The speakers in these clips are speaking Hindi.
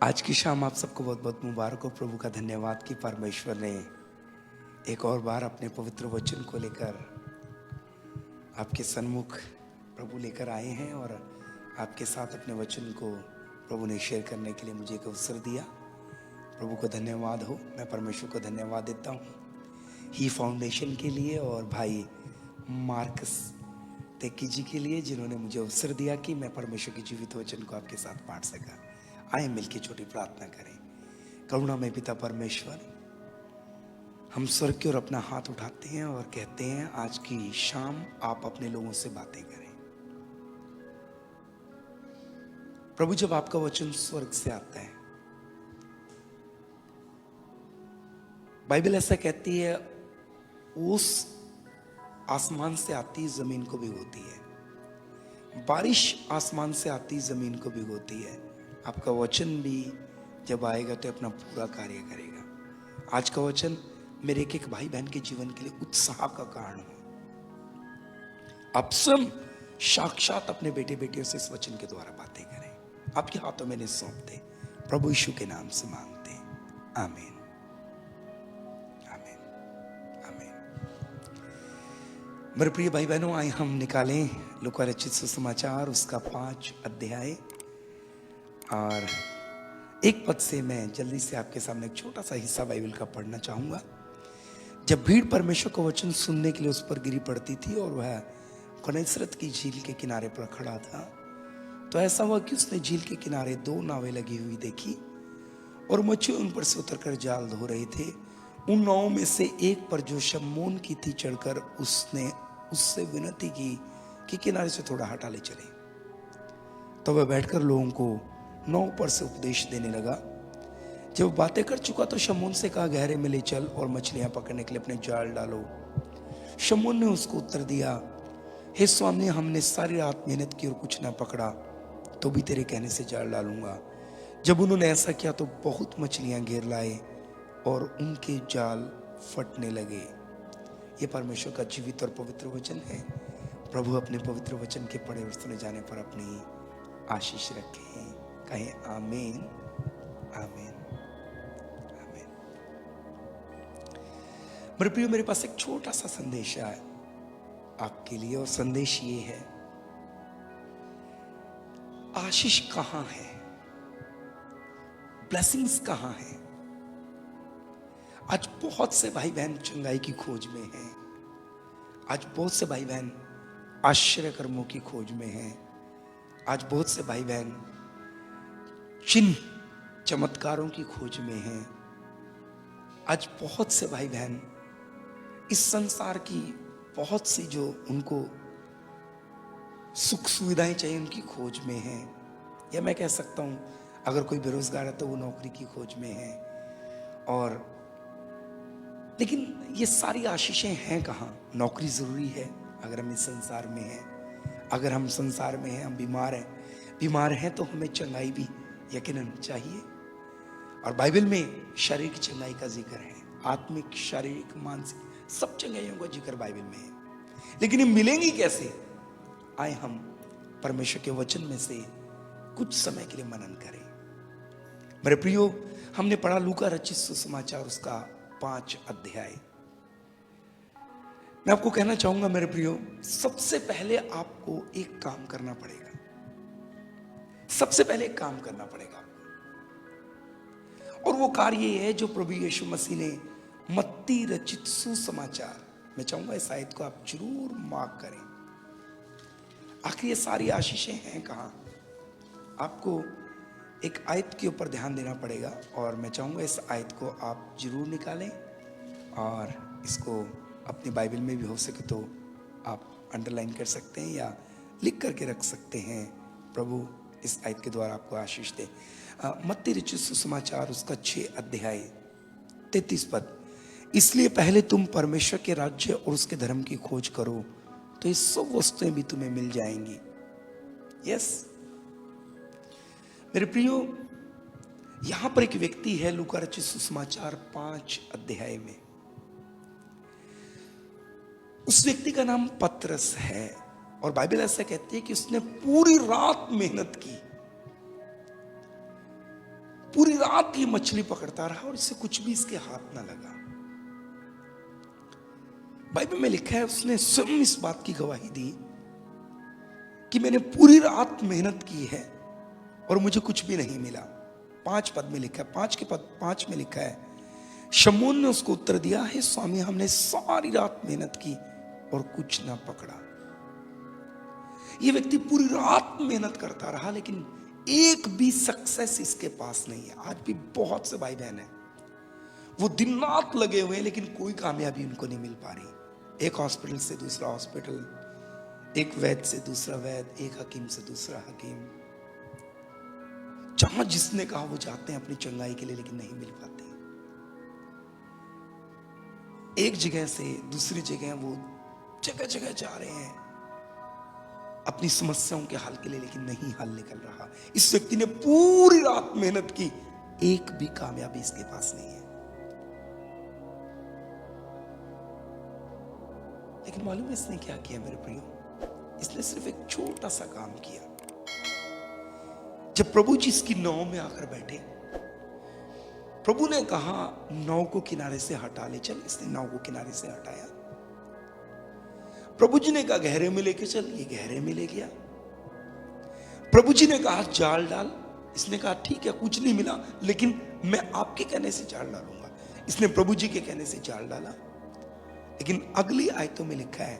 आज की शाम आप सबको बहुत बहुत मुबारक हो। प्रभु का धन्यवाद कि परमेश्वर ने एक और बार अपने पवित्र वचन को लेकर आपके सन्मुख प्रभु लेकर आए हैं और आपके साथ अपने वचन को प्रभु ने शेयर करने के लिए मुझे एक अवसर दिया। प्रभु को धन्यवाद हो। मैं परमेश्वर को धन्यवाद देता हूँ ही फाउंडेशन के लिए और भाई मार्कस तेकी जी के लिए, जिन्होंने मुझे अवसर दिया कि मैं परमेश्वर के जीवित वचन को आपके साथ बांट सका। आए मिलकर छोटी प्रार्थना करें। करुणा में पिता परमेश्वर, हम स्वर्ग की ओर अपना हाथ उठाते हैं और कहते हैं आज की शाम आप अपने लोगों से बातें करें। प्रभु, जब आपका वचन स्वर्ग से आता है, बाइबल ऐसा कहती है, उस आसमान से आती जमीन को भिगोती है, बारिश आसमान से आती जमीन को भिगोती है। आपका वचन भी जब आएगा तो अपना पूरा कार्य करेगा। आज का वचन मेरे एक एक भाई बहन के जीवन के लिए उत्साह का कारण हो। आप स्वयं साक्षात अपने बेटे बेटियों से इस वचन के द्वारा बातें करें। आपके हाथों में सौंपते प्रभु यीशु के नाम से मांगते, आमीन, आमीन, आमीन। मेरे प्रिय भाई बहनों, आए हम निकालें लूका रचित सुसमाचार उसका 5 अध्याय और एक पद से मैं जल्दी से आपके सामने एक छोटा सा हिस्सा बाइबल का पढ़ना चाहूंगा। जब भीड़ परमेश्वर का वचन सुनने के लिए उस पर गिरी पड़ती थी और वह गन्नेसरत की झील के किनारे पर खड़ा था, तो ऐसा हुआ कि उसने झील के किनारे 2 नावें लगी हुई देखी और मछुए उन पर से उतरकर जाल धो रहे थे। उन नावों में से एक पर जो शमौन की थी चढ़कर उसने उससे विनती की कि किनारे से थोड़ा हटा ले चले। तो वह बैठकर लोगों को नाव पर से उपदेश देने लगा। जब बातें कर चुका तो शमौन से कहा, गहरे में ले चल और मछलियां पकड़ने के लिए अपने जाल डालो। शमौन ने उसको उत्तर दिया, हे स्वामी, हमने सारी रात मेहनत की और कुछ ना पकड़ा, तो भी तेरे कहने से जाल डालूंगा। जब उन्होंने ऐसा किया तो बहुत मछलियां घेर लाए और उनके जाल फटने लगे। ये परमेश्वर का जीवित और पवित्र वचन है। प्रभु अपने पवित्र वचन के पढ़े और सुने जाने पर अपनी आशीष रखें। कहें आमीन, आमीन, आमीन। मेरे प्रियो, मेरे पास एक छोटा सा संदेश है आपके लिए और संदेश ये है, आशीष कहां है, ब्लेसिंग्स कहां है। आज बहुत से भाई बहन चंगाई की खोज में हैं। आज बहुत से भाई बहन आश्चर्य कर्मों की खोज में हैं। आज बहुत से भाई बहन चिन्ह चमत्कारों की खोज में हैं। आज बहुत से भाई बहन इस संसार की बहुत सी जो उनको सुख सुविधाएं चाहिए उनकी खोज में हैं। या मैं कह सकता हूं, अगर कोई बेरोजगार है तो वो नौकरी की खोज में है। और लेकिन ये सारी आशीषें हैं कहाँ? नौकरी जरूरी है अगर हम इस संसार में हैं। अगर हम संसार में हैं, हम बीमार हैं तो हमें चंगाई भी यकीनन चाहिए। और बाइबल में शारीरिक चंगाई का जिक्र है, आत्मिक, शारीरिक, मानसिक सब चंगाइयों का जिक्र बाइबल में है। लेकिन ये मिलेंगी कैसे? आए हम परमेश्वर के वचन में से कुछ समय के लिए मनन करें। मेरे प्रियो, हमने पढ़ा लूका रचित सुसमाचार उसका 5 अध्याय। मैं आपको कहना चाहूंगा मेरे प्रियो, सबसे पहले आपको एक काम करना पड़ेगा। सबसे पहले एक काम करना पड़ेगा और वो कार्य ये है जो प्रभु यीशु मसीह ने मत्ती रचित सुसमाचार, मैं चाहूंगा इस आयत को आप जरूर मार्क करें। आखिर ये सारी आशीषें हैं कहां? आपको एक आयत के ऊपर ध्यान देना पड़ेगा और मैं चाहूंगा इस आयत को आप जरूर निकालें और इसको अपनी बाइबल में भी हो सके तो आप अंडरलाइन कर सकते हैं या लिख करके रख सकते हैं। प्रभु इस आयत के द्वारा आपको आशीष दे। मत्ती रचित सुसमाचार उसका 6 अध्याय 33 पद। इसलिए पहले तुम परमेश्वर के राज्य और उसके धर्म की खोज करो तो ये सब वस्तुएं भी तुम्हें मिल जाएंगी। यस मेरे प्रियो, यहां पर एक व्यक्ति है लूका रचित सुसमाचार 5 अध्याय में। उस व्यक्ति का नाम पतरस है और बाइबल ऐसा कहती है कि उसने पूरी रात मेहनत की। पूरी रात ये मछली पकड़ता रहा और इससे कुछ भी इसके हाथ ना लगा। बाइबल में लिखा है उसने स्वयं इस बात की गवाही दी कि मैंने पूरी रात मेहनत की है और मुझे कुछ भी नहीं मिला। 5 पद में लिखा है, 5 के पद 5 में लिखा है, शमून ने उसको उत्तर दिया, है स्वामी हमने सारी रात मेहनत की और कुछ ना पकड़ा। ये व्यक्ति पूरी रात मेहनत करता रहा लेकिन एक भी सक्सेस इसके पास नहीं है। आज भी बहुत से भाई बहन हैं, वो दिन रात लगे हुए हैं लेकिन कोई कामयाबी उनको नहीं मिल पा रही। एक हॉस्पिटल से दूसरा हॉस्पिटल, एक वैद्य से दूसरा वैद्य, एक हकीम से दूसरा हकीम, जहां जिसने कहा वो जाते हैं अपनी चंगाई के लिए लेकिन नहीं मिल पाते। एक जगह से दूसरी जगह वो जगह जगह जा रहे हैं अपनी समस्याओं के हल के लिए लेकिन नहीं हल निकल रहा। इस व्यक्ति ने पूरी रात मेहनत की, एक भी कामयाबी इसके पास नहीं है। लेकिन मालूम है इसने क्या किया मेरे प्रियो? इसने सिर्फ एक छोटा सा काम किया। जब प्रभु जी इसकी नाव में आकर बैठे, प्रभु ने कहा नाव को किनारे से हटा ले चल। इसने नाव को किनारे से हटाया। प्रभु जी ने कहा गहरे में लेके चल, ये गहरे में ले गया। प्रभु जी ने कहा जाल डाल, इसने कहा ठीक है कुछ नहीं मिला लेकिन मैं आपके कहने से जाल डालूंगा। इसने प्रभु जी के कहने से जाल डाला। लेकिन अगली आयतों में लिखा है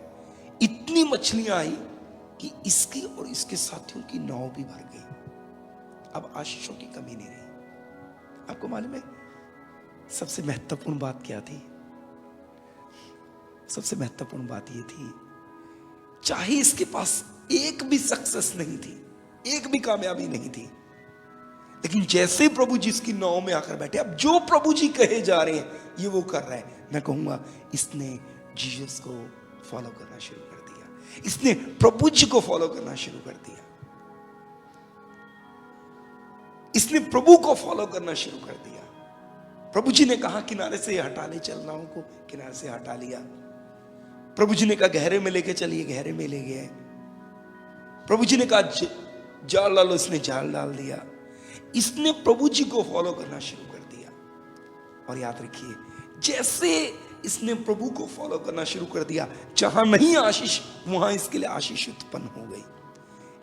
इतनी मछलियां आई कि इसकी और इसके साथियों की नाव भी भर गई। अब आशीषों की कमी नहीं रही। आपको मालूम है सबसे महत्वपूर्ण बात क्या थी? सबसे महत्वपूर्ण बात यह थी, चाहे इसके पास एक भी सक्सेस नहीं थी, एक भी कामयाबी नहीं थी, लेकिन जैसे प्रभु जी इसकी नाव में आकर बैठे, अब जो प्रभु जी कहे जा रहे हैं ये वो कर रहा है। मैं कहूंगा इसने जीसस को फॉलो करना शुरू कर दिया। इसने प्रभु जी को फॉलो करना शुरू कर दिया। इसने प्रभु को फॉलो करना शुरू कर दिया। प्रभु जी ने कहा किनारे से हटा ले चल, नाव को किनारे से हटा लिया। प्रभु जी ने कहा गहरे में लेके चलिए, गहरे में ले गए। प्रभु जी ने कहा जाल डालो, इसने जाल डाल दिया। इसने प्रभु जी को फॉलो करना शुरू कर दिया। और याद रखिए जैसे इसने प्रभु को फॉलो करना शुरू कर दिया, जहां नहीं आशीष वहां इसके लिए आशीष उत्पन्न हो गई।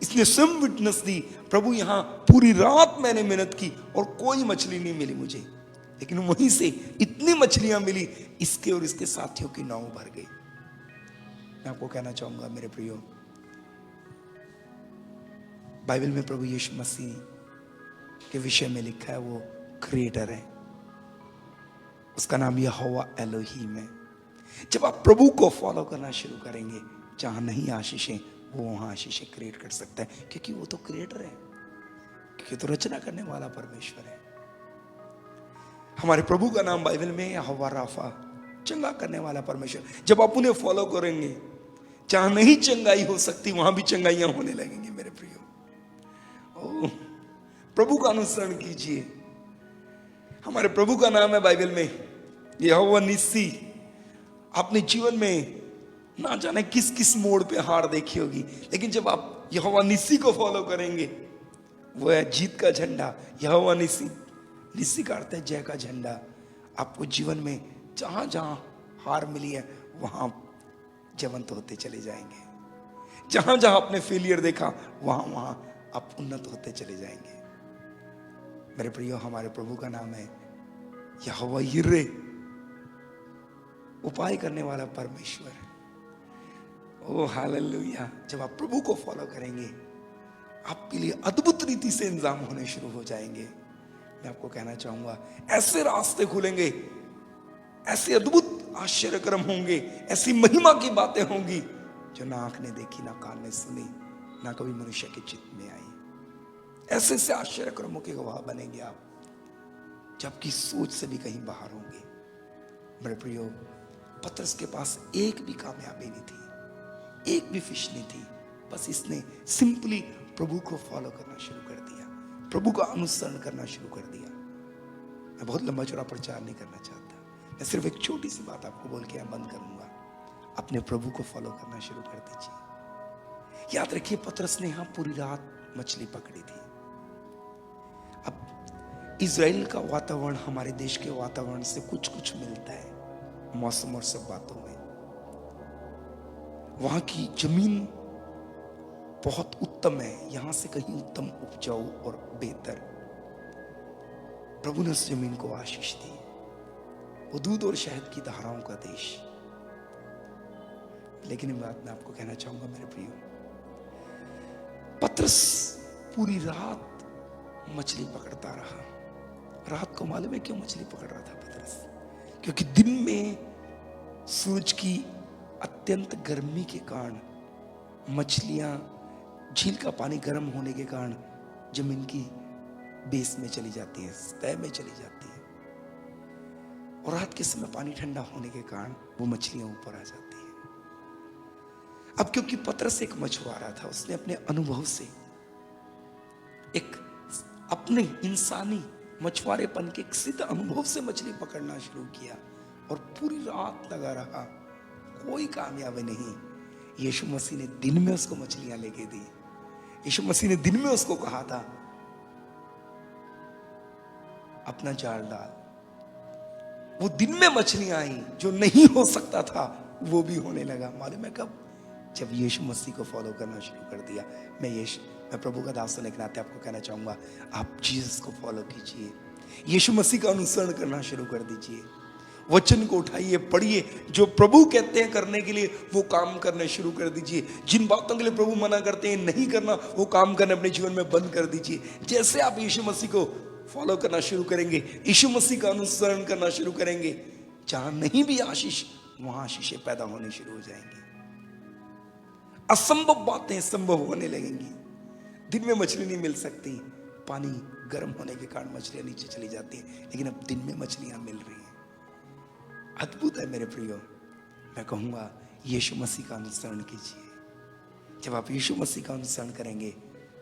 इसने स्वयं विटनेस दी, प्रभु यहां पूरी रात मैंने मेहनत की और कोई मछली नहीं मिली मुझे, लेकिन वहीं से इतनी मछलियां मिली, इसके और इसके साथियों की नाव भर गई। मैं आपको कहना चाहूंगा मेरे प्रियो, बाइबल में प्रभु यीशु मसीह के विषय में लिखा है वो क्रिएटर है। उसका नाम यहोवा एलोहीम है। जब आप प्रभु को फॉलो करना शुरू करेंगे, जहां नहीं आशीषें वो वहां आशीषें क्रिएट कर सकता है, क्योंकि वो तो क्रिएटर है, क्योंकि तो रचना करने वाला परमेश्वर है। हमारे प्रभु का नाम बाइबल में यहोवा राफा, चंगा करने वाला परमेश्वर। जब आप उन्हें फॉलो करेंगे, जहां नहीं चंगाई हो सकती वहां भी चंगाइयां होने लगेंगी मेरे प्रियो। ओ प्रभु का अनुसरण कीजिए। हमारे प्रभु का नाम है बाइबल में यहोवा निस्सी। आपने जीवन में ना जाने किस किस मोड़ पे हार देखी होगी, लेकिन जब आप यहोवा निस्सी को फॉलो करेंगे, वो है जीत का झंडा। यहोवा निस्सी, निस्सी का अर्थ है जय का झंडा। आपको जीवन में जहां जहां हार मिली है वहां जयवंत होते चले जाएंगे। जहां जहां आपने फेलियर देखा वहां वहां आप उन्नत होते चले जाएंगे। मेरे प्रियो, हमारे प्रभु का नाम है यहोवा यिरे, उपाय करने वाला परमेश्वर। ओ हालेलुया। जब आप प्रभु को फॉलो करेंगे, आपके लिए अद्भुत रीति से इंतजाम होने शुरू हो जाएंगे। मैं आपको कहना चाहूंगा ऐसे रास्ते खुलेंगे, ऐसे अद्भुत आश्चर्यक्रम होंगे, ऐसी महिमा की बातें होंगी जो ना आंख ने देखी, ना कान ने सुनी, ना कभी मनुष्य के चित्त में आई। ऐसे से आश्चर्यक्रमों के गवाह बनेंगे आप, जबकि सोच से भी कहीं बाहर होंगे। मेरे प्रियो, पतरस के पास एक भी कामयाबी नहीं थी, एक भी फिश नहीं थी। बस इसने सिंपली प्रभु को फॉलो करना शुरू कर दिया, प्रभु का अनुसरण करना शुरू कर दिया। मैं बहुत लंबा चौड़ा प्रचार नहीं करना चाहता, मैं सिर्फ एक छोटी सी बात आपको बोल के बंद करूंगा। अपने प्रभु को फॉलो करना शुरू कर दीजिए। याद रखिए पतरस ने यहां पूरी रात मछली पकड़ी थी। अब इज़राइल का वातावरण हमारे देश के वातावरण से कुछ कुछ मिलता है मौसम और सब बातों में। वहां की जमीन बहुत उत्तम है, यहां से कहीं उत्तम, उपजाऊ और बेहतर। प्रभु ने उस जमीन को आशीष दी, वो दूध और शहद की धाराओं का देश। लेकिन ये बात मैं आपको कहना चाहूंगा मेरे प्रियो, पतरस पूरी रात मछली पकड़ता रहा। रात को मालूम है क्यों मछली पकड़ रहा था पतरस? क्योंकि दिन में सूरज की अत्यंत गर्मी के कारण मछलियां, झील का पानी गर्म होने के कारण जमीन की बेस में चली जाती है, तह में चली जाती है, और रात के समय पानी ठंडा होने के कारण वो मछलियां ऊपर आ जाती है। अब क्योंकि पतरस एक मछुआरा था, उसने अपने अनुभव से, एक अपने इंसानी मछुआरेपन के एक सिद्ध अनुभव से मछली पकड़ना शुरू किया और पूरी रात लगा रहा, कोई कामयाबी नहीं। यीशु मसीह ने दिन में उसको मछलियां लेके दी। यीशु मसीह ने दिन में उसको कहा था अपना जाल डाल। वो दिन में मछलियां आई, जो नहीं हो सकता था वो भी होने लगा। मालूम है कब? जब यीशु मसीह को फॉलो करना शुरू कर दिया। मैं प्रभु का दास होने के नाते आपको कहना चाहूंगा, आप जीसस को फॉलो कीजिए, यीशु मसीह का अनुसरण करना शुरू कर दीजिए। वचन को उठाइए, पढ़िए, जो प्रभु कहते हैं करने के लिए वो काम करने शुरू कर दीजिए। जिन बातों के लिए प्रभु मना करते हैं नहीं करना, वो काम करने अपने जीवन में बंद कर दीजिए। जैसे आप यीशु मसीह को फॉलो करना शुरू करेंगे, यीशु मसीह का अनुसरण करना शुरू करेंगे, जहां नहीं भी आशीष, वहां आशीषें पैदा होने शुरू हो जाएंगी। असंभव बातें संभव होने लगेंगी। दिन में मछली नहीं मिल सकती, पानी गर्म होने के कारण मछलियां नीचे चली जाती हैं, लेकिन अब दिन में मछलियां मिल रही हैं। अद्भुत है मेरे प्रियो। मैं कहूंगा यीशु मसीह का अनुसरण कीजिए। जब आप यीशु मसीह का अनुसरण करेंगे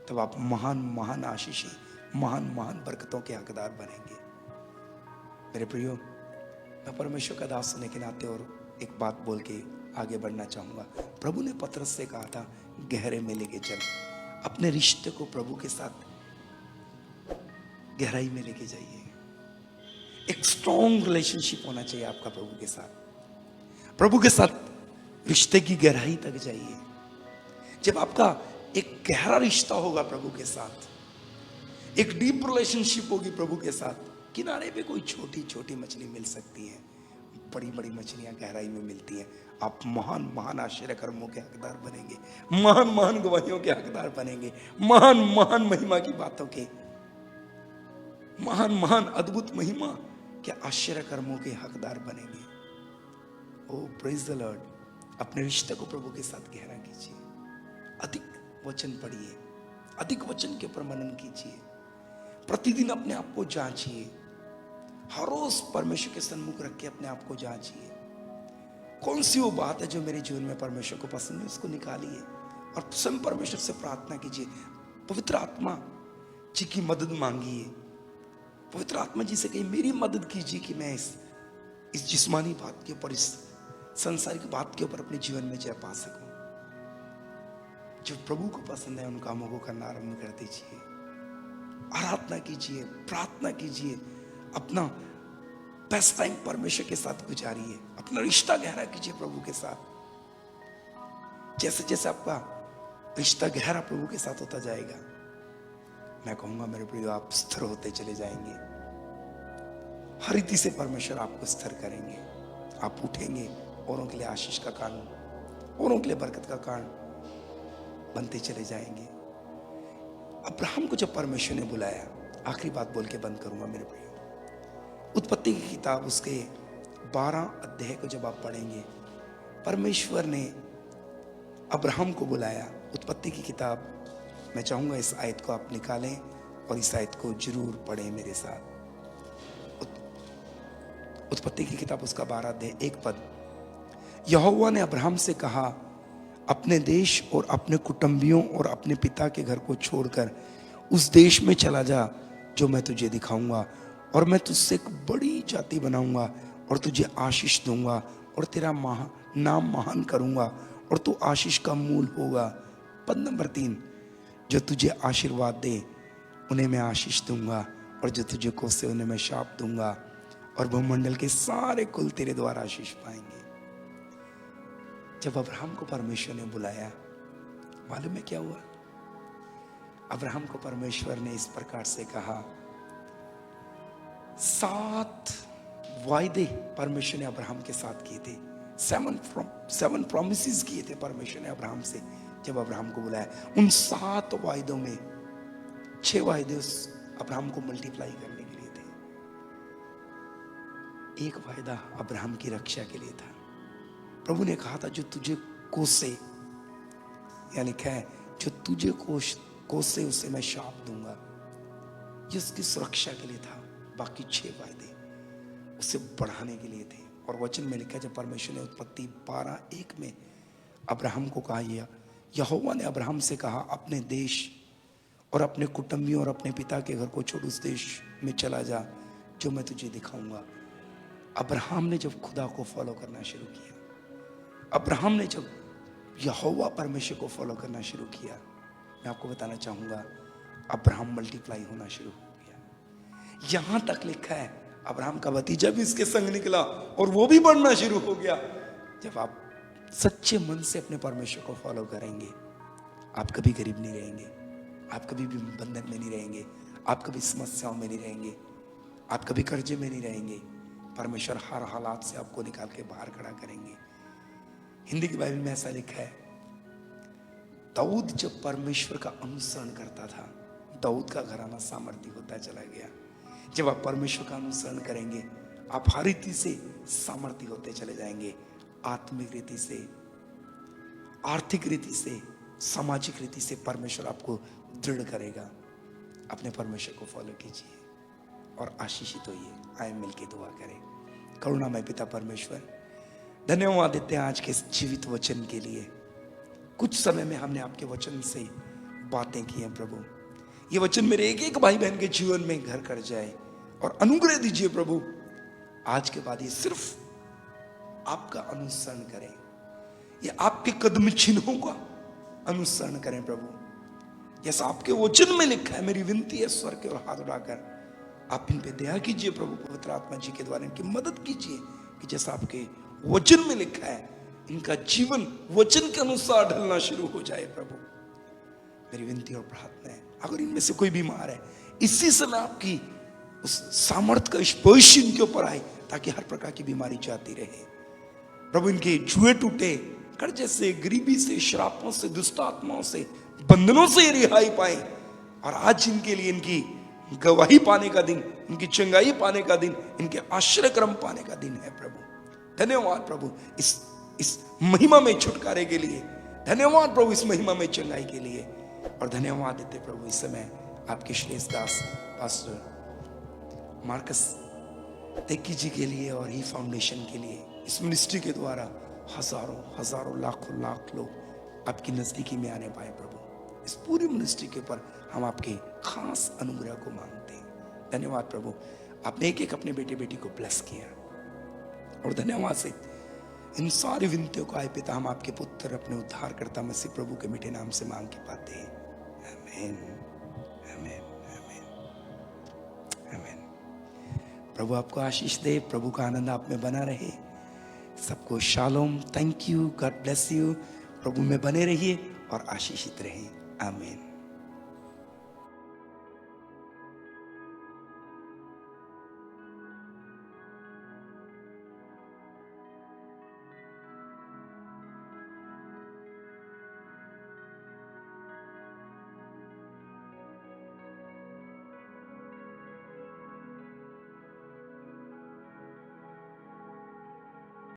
तब आप महान महान आशीषें, महान महान बरकतों के हकदार बनेंगे। मेरे प्रियो, मैं परमेश्वर का दास होने के नाते और एक बात बोल के आगे बढ़ना चाहूंगा। प्रभु ने पतरस से कहा था गहरे में लेके चल। अपने रिश्ते को प्रभु के साथ गहराई में लेके जाइए। एक स्ट्रॉन्ग रिलेशनशिप होना चाहिए आपका प्रभु के साथ। प्रभु के साथ रिश्ते की गहराई तक जाइए। जब आपका एक गहरा रिश्ता होगा प्रभु के साथ, एक डीप रिलेशनशिप होगी प्रभु के साथ, किनारे पे कोई छोटी छोटी मछली मिल सकती है, बड़ी बड़ी मछलियां गहराई में मिलती हैं। आप महान महान आश्चर्य कर्मों के हकदार बनेंगे, महान महान गवाहियों के हकदार बनेंगे, महान महान महिमा की बातों के, महान महान अद्भुत महिमा के आश्चर्य कर्मों के हकदार बनेंगे। ओ प्रेज द लॉर्ड। अपने रिश्ते को प्रभु के साथ गहरा कीजिए। अधिक वचन पढ़िए, अधिक वचन के ऊपर मनन कीजिए। प्रतिदिन अपने आप को जांचिए। हर रोज परमेश्वर के सन्मुख रख के अपने आप को जांचिए। कौन सी वो बात है जो मेरे जीवन में परमेश्वर को पसंद है, उसको निकालिए और स्वयं परमेश्वर से प्रार्थना कीजिए। पवित्र आत्मा जी की मदद मांगिए। पवित्र आत्मा जी से कहिए मेरी मदद कीजिए कि मैं इस जिस्मानी बात के ऊपर, इस संसारिक बात के ऊपर अपने जीवन में जय पा सकूं। जो प्रभु को पसंद है उन कामों को करना आरंभ कर दीजिए। आराधना कीजिए, प्रार्थना कीजिए, अपना बेस्ट टाइम परमेश्वर के साथ गुजारिए। अपना रिश्ता गहरा कीजिए प्रभु के साथ। जैसे जैसे आपका रिश्ता गहरा प्रभु के साथ होता जाएगा, मैं कहूंगा मेरे प्रिय, आप स्थिर होते चले जाएंगे। हर रीति से परमेश्वर आपको स्थिर करेंगे। आप उठेंगे, औरों के लिए आशीष का कारण, औरों के लिए बरकत का कारण बनते चले जाएंगे। अब्राहम को जब परमेश्वर ने बुलाया, आखिरी बात बोल के बंद करूंगा मेरे प्रिय, उत्पत्ति की किताब उसके 12 अध्याय को जब आप पढ़ेंगे, परमेश्वर ने अब्राहम को बुलाया। उत्पत्ति की किताब, मैं चाहूंगा इस आयत को आप निकालें और इस आयत को जरूर पढ़ें मेरे साथ। उत्पत्ति की किताब उसका 12 अध्याय 1 पद। यहोवा ने अब्राहम से कहा, अपने देश और अपने कुटुंबियों और अपने पिता के घर को छोड़कर उस देश में चला जा जो मैं तुझे दिखाऊंगा, और मैं तुझसे एक बड़ी जाति बनाऊंगा और तुझे आशीष दूंगा और तेरा नाम महान करूंगा और तू आशीष का मूल होगा। पद नंबर 3, जो तुझे आशीर्वाद दे उन्हें मैं आशीष दूंगा और जो तुझे कोसे उन्हें मैं शाप दूंगा, और भूमंडल के सारे कुल तेरे द्वारा आशीष पाएंगे। जब अब्राहम को परमेश्वर ने बुलाया, मालूम है क्या हुआ? अब्राहम को परमेश्वर ने इस प्रकार से कहा, 7 वायदे परमेश्वर ने अब्राहम के साथ किए थे। 7 प्रॉमिसेस किए थे परमेश्वर ने अब्राहम से जब अब्राहम को बुलाया। उन 7 वायदों में 6 वायदे उस अब्राहम को मल्टीप्लाई करने के लिए थे। एक वायदा अब्राहम की रक्षा के लिए था। प्रभु ने कहा था, जो तुझे कोसे, यानी लिखा है, जो तुझे कोसे उसे मैं शाप दूंगा। ये उसकी सुरक्षा के लिए था। बाकी 6 वायदे उसे बढ़ाने के लिए थे। और वचन में लिखा है, जब परमेश्वर ने उत्पत्ति 12:1 में अब्राहम को कहा, यहोवा ने अब्राहम से कहा, अपने देश और अपने कुटुंबियों और अपने पिता के घर को छोड़ उस देश में चला जा जो मैं तुझे दिखाऊंगा। अब्राहम ने जब खुदा को फॉलो करना शुरू किया, अब्राहम ने जब यहोवा परमेश्वर को फॉलो करना शुरू किया, मैं आपको बताना चाहूंगा, अब्राहम मल्टीप्लाई होना शुरू हो गया। यहां तक लिखा है, अब्राहम का भतीजा भी इसके संग निकला और वो भी बढ़ना शुरू हो गया। जब आप सच्चे मन से अपने परमेश्वर को फॉलो करेंगे, आप कभी गरीब नहीं रहेंगे, आप कभी भी बंधन में नहीं रहेंगे, आप कभी समस्याओं में नहीं रहेंगे, आप कभी कर्जे में नहीं रहेंगे। परमेश्वर हर हालात से आपको निकाल के बाहर खड़ा करेंगे। हिंदी की बाइबल में ऐसा लिखा है, दाऊद जब परमेश्वर का अनुसरण करता था, दाऊद का घराना सामर्थी होता चला गया। जब आप परमेश्वर का अनुसरण करेंगे, आप हर रीति से सामर्थी होते चले जाएंगे। आत्मिक रीति से, आर्थिक रीति से, सामाजिक रीति से परमेश्वर आपको दृढ़ करेगा। अपने परमेश्वर को फॉलो कीजिए और आशीषित होइए। आए मिलके दुआ करें। करुणामय पिता परमेश्वर, धन्यवाद देते हैं आज के इस जीवित वचन के लिए। कुछ समय में हमने आपके वचन से बातें की हैं प्रभु। ये वचन मेरे एक एक भाई बहन के जीवन में घर कर जाए और अनुग्रह दीजिए प्रभु। आज के बाद ये सिर्फ आपका अनुसरण करें, ये आपके कदम चिन्हों का अनुसरण करें प्रभु। जैसा आपके वचन में लिखा है, मेरी विनती है स्वर के और हाथ उठाकर आप इन पे दया कीजिए प्रभु। पवित्र आत्मा जी के द्वारा इनकी मदद कीजिए कि जैसा आपके वचन में लिखा है, इनका जीवन वचन के अनुसार ढलना शुरू हो जाए प्रभु। मेरी विनती और प्रार्थना है, अगर इनमें से कोई बीमार है, इसी समय आपकी उस सामर्थ का स्पर्श इनके ऊपर आए, ताकि हर प्रकार की बीमारी जाती रहे प्रभु। इनके जुए टूटे, कर्जे से, गरीबी से, श्रापों से, दुष्ट आत्माओं से, बंधनों से रिहाई पाए। और आज इनके लिए इनकी गवाही पाने का दिन, इनकी चंगाई पाने का दिन, इनके आश्रय क्रम पाने का दिन है प्रभु। धन्यवाद प्रभु इस महिमा में छुटकारे के लिए। धन्यवाद प्रभु इस महिमा में चंगाई के लिए। और धन्यवाद देते प्रभु इस समय आपके श्रेष्ठ दास पास्टर मार्कस तेकी जी के लिए और ही फाउंडेशन के लिए। इस मिनिस्ट्री के द्वारा हजारों हजारों लाखों लाख लोग आपकी नजदीकी में आने पाए प्रभु। इस पूरी मिनिस्ट्री के ऊपर हम आपके खास अनुग्रह को मांगते हैं। धन्यवाद प्रभु, आपने एक एक अपने बेटे बेटी को ब्लेस किया। और धन्यवाद से इन सारी विनतियों को आए पिता हम आपके पुत्र अपने उद्धारकर्ता मसीह प्रभु के मीठे नाम से मांग के पाते हैं। आमीन, आमीन, आमीन, आमीन। प्रभु आपको आशीष दे, प्रभु का आनंद आप में बना रहे। सबको शालोम, thank you, God bless you. प्रभु में बने रहिए और आशीषित रहिए। आमीन।